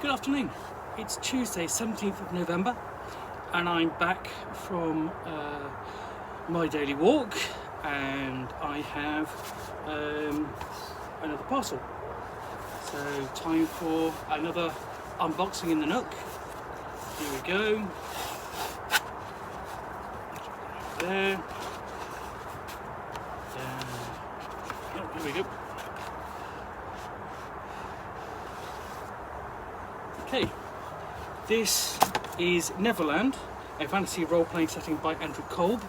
Good afternoon. It's Tuesday, 17th of November, and I'm back from my daily walk, and I have another parcel. So time for another unboxing in the Nook. Here we go. There. Oh, here we go. Okay, this is Neverland, a fantasy role-playing setting by Andrew Kolb.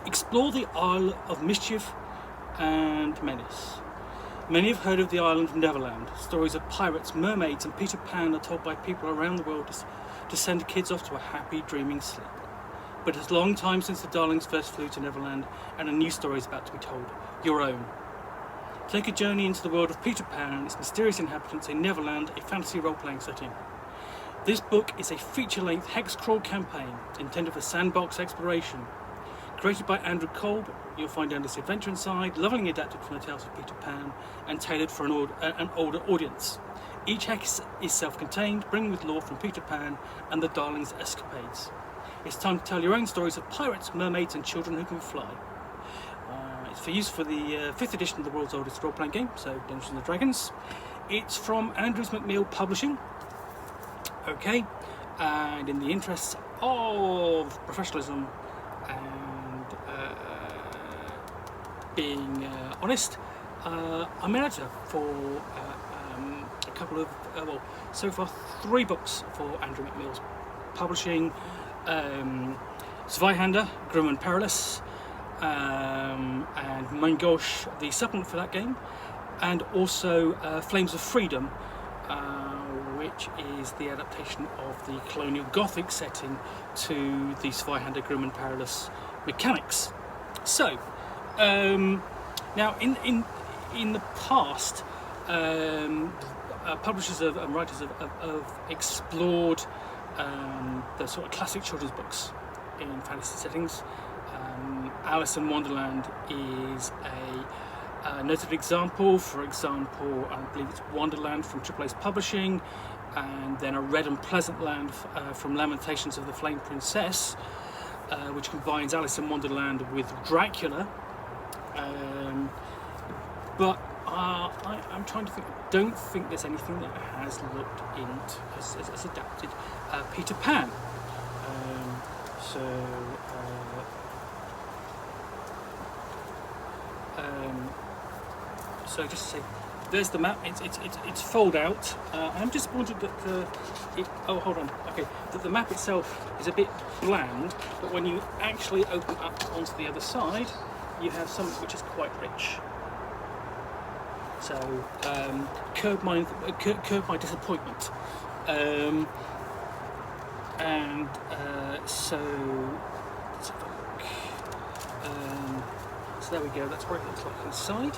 Explore the Isle of Mischief and Menace. Many have heard of the island of Neverland. Stories of pirates, mermaids and Peter Pan are told by people around the world to send kids off to a happy, dreaming sleep. But it's a long time since the darlings first flew to Neverland, and a new story is about to be told, your own. Take a journey into the world of Peter Pan and its mysterious inhabitants in Neverland, a fantasy role-playing setting. This book is a feature-length hex-crawl campaign intended for sandbox exploration. Created by Andrew Kolb, you'll find endless adventure inside, lovingly adapted from the tales of Peter Pan and tailored for an older audience. Each hex is self-contained, bringing with lore from Peter Pan and the darlings' escapades. It's time to tell your own stories of pirates, mermaids and children who can fly. It's for use for the 5th edition of the world's oldest role-playing game, so Dungeons & Dragons. It's from Andrews McMeel Publishing. Okay, and in the interests of professionalism and being honest, I'm an editor for a couple of, so far 3 books for Andrew McMeel's Publishing. Zweihander, Grim and Perilous, and Mein Gosh, the supplement for that game, and also Flames of Freedom, which is the adaptation of the colonial Gothic setting to the Zweihander, Grim and Perilous mechanics. So, now in the past, publishers and writers have explored the sort of classic children's books in fantasy settings. Alice in Wonderland is a noted example. For example, I believe it's Wonderland from AAA's Publishing, and then A Red and Pleasant Land from Lamentations of the Flame Princess, which combines Alice in Wonderland with Dracula. But I'm trying to think. I don't think there's anything that has looked into, has adapted Peter Pan. So just to say, there's the map. It's fold out. I'm disappointed that that the map itself is a bit bland, but when you actually open up onto the other side, you have something which is quite rich. So curb my disappointment. So let's have a look. So there we go. That's what it looks like inside.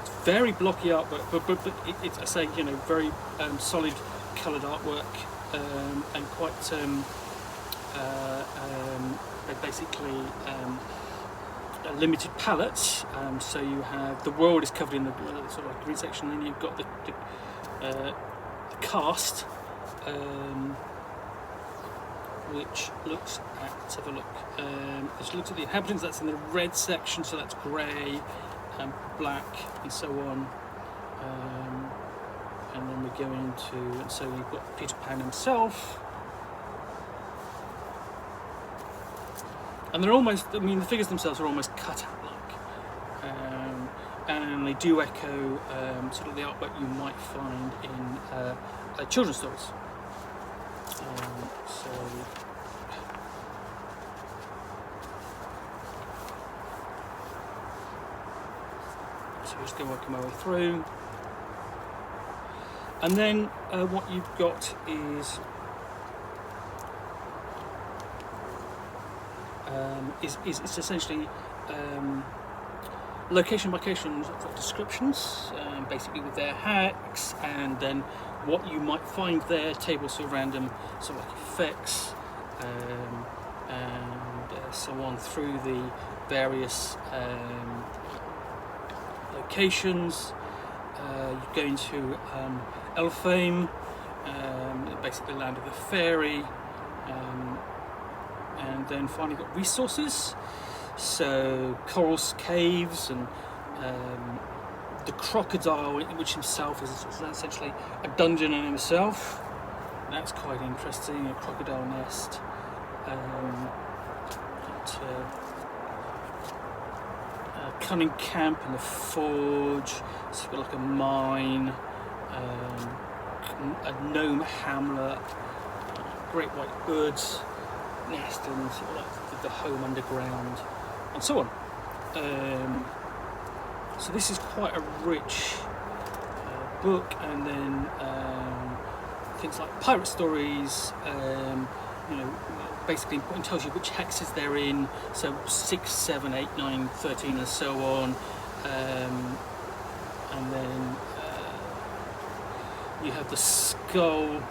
It's very blocky artwork, but it's, I say, very solid coloured artwork, and quite basically a limited palette. So you have the world is covered in the sort of like green section, and then you've got the cast. Which looks at, let's have a look. It looks at the inhabitants. That's in the red section, so that's grey, black, and so on. And then we go into, and so you've got Peter Pan himself, and they're almost. I mean, the figures themselves are almost cut out like, and they do echo sort of the artwork you might find in children's stories. So just going to work my way through, and then what you've got is essentially location by location descriptions, basically with their hacks, and then what you might find there, tables of random sort of like effects, and so on through the various locations. You go into Elfame, basically the land of the fairy, and then finally got resources. So coral caves and the crocodile, which himself is essentially a dungeon in himself. That's quite interesting. A crocodile nest. Cunning camp and the forge. So you've got like a mine, a gnome hamlet, great white birds nest, and sort of like the home underground, and so on. So this is quite a rich book, and then things like pirate stories. Basically it tells you which hexes they're in, so 6, 7, 8, 9, 13 and so on, and then you have the skull,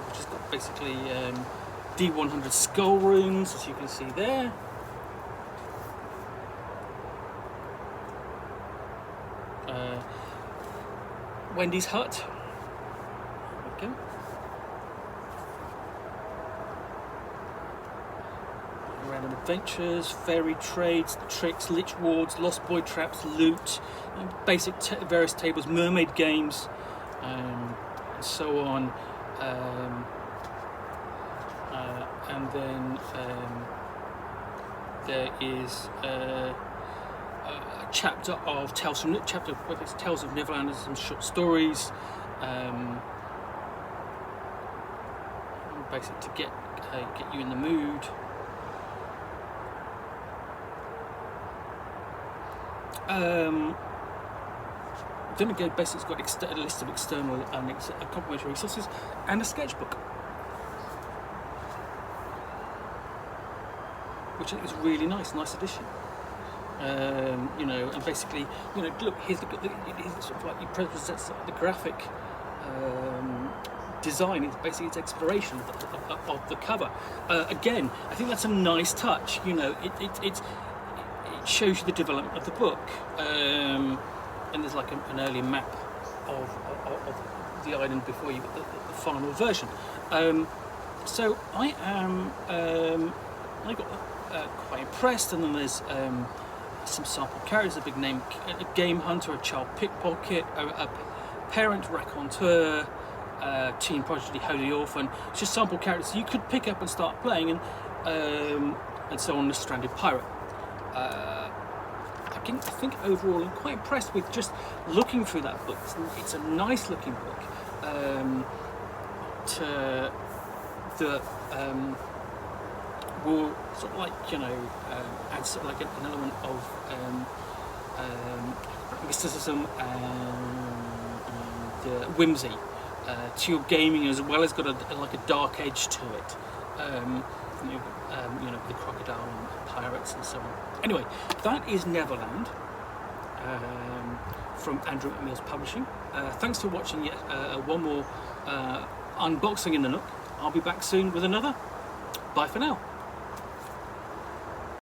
which has got basically D100 skull runes, as you can see there. Wendy's hut. There we go. Random adventures, fairy trades, tricks, lich wards, lost boy traps, loot, basic various tables, mermaid games, and so on. And then there is a chapter of Tales of Neverland and some short stories, basically to get you in the mood. Then again, basically it's got a list of external and complementary resources and a sketchbook, which is really nice addition. And basically, look, here's sort of like you present the graphic design. It's basically its exploration of the cover. Again, I think that's a nice touch. It shows you the development of the book, and there's like an early map of the island before you get the final version. So I got quite impressed, and then there's some sample characters: a big name, a game hunter, a child pickpocket, a parent raconteur, teen prodigy, holy orphan. It's just sample characters you could pick up and start playing, and so on. The stranded pirate. I think overall I'm quite impressed with just looking through that book. It's a nice looking book. Will sort of like add sort of like an element of mysticism and whimsy to your gaming, as well as got a dark edge to it. The crocodile and pirates and so on. Anyway, that is Neverland from Andrews McMeel Publishing. Thanks for watching yet one more unboxing in the Nook. I'll be back soon with another. Bye for now.